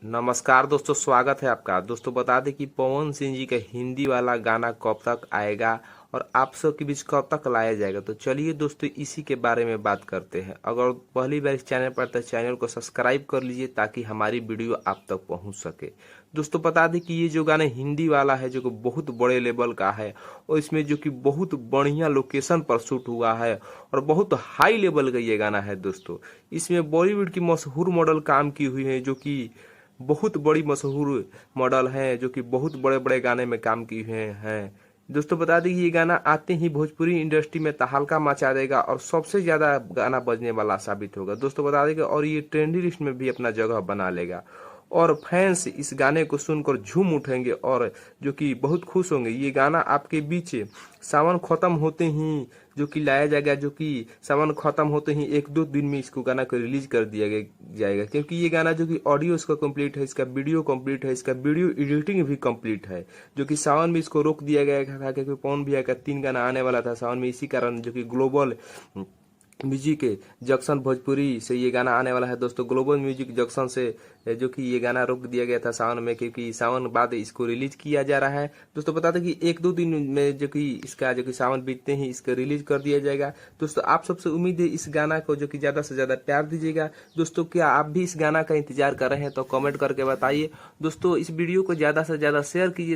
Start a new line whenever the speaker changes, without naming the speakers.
नमस्कार दोस्तों, स्वागत है आपका। दोस्तों बता दें कि पवन सिंह जी का हिंदी वाला गाना कब तक आएगा और आप सबके बीच कब तक लाया जाएगा। तो चलिए दोस्तों इसी के बारे में बात करते हैं। अगर पहली बार इस चैनल पर तो चैनल को सब्सक्राइब कर लीजिए ताकि हमारी वीडियो आप तक पहुंच सके। दोस्तों बता दें कि ये जो गाना हिंदी वाला है जो कि बहुत बड़े लेवल का है और इसमें जो कि बहुत बढ़िया लोकेशन पर शूट हुआ है और बहुत हाई लेवल का ये गाना है। दोस्तों इसमें बॉलीवुड की मशहूर मॉडल काम की हुई है जो कि बहुत बड़ी मशहूर मॉडल हैं जो कि बहुत बड़े बड़े गाने में काम किए हुए हैं। दोस्तों बता दें कि ये गाना आते ही भोजपुरी इंडस्ट्री में तहलका मचा देगा और सबसे ज्यादा गाना बजने वाला साबित होगा। दोस्तों बता दें कि और ये ट्रेंडी लिस्ट में भी अपना जगह बना लेगा और फैंस इस गाने को सुनकर झूम उठेंगे और जो कि बहुत खुश होंगे। ये गाना आपके बीच सावन खत्म होते ही जो कि लाया जाएगा, जो कि सावन खत्म होते ही एक दो दिन में इसको गाना को रिलीज कर दिया जाएगा, क्योंकि ये गाना जो कि ऑडियो इसका कंप्लीट है, इसका वीडियो कंप्लीट है, इसका वीडियो एडिटिंग भी कंप्लीट है। जो कि सावन में इसको रोक दिया गया था क्योंकि पवन भैया का 3 गाना आने वाला था सावन में, इसी कारण जो कि ग्लोबल म्यूजिक जंक्शन भोजपुरी से ये गाना आने वाला है। दोस्तों ग्लोबल म्यूजिक जंक्शन से जो कि ये गाना रोक दिया गया था सावन में, क्योंकि सावन बाद इसको रिलीज किया जा रहा है। दोस्तों बता दें कि एक दो दिन में जो कि इसका जो कि सावन बीतते ही इसको रिलीज कर दिया जाएगा। दोस्तों आप सबसे उम्मीद है इस गाना को जो कि ज्यादा से ज्यादा प्यार दीजिएगा। दोस्तों क्या आप भी इस गाना का इंतजार कर रहे हैं तो कमेंट करके बताइए। दोस्तों इस वीडियो को ज्यादा से ज्यादा शेयर कीजिए।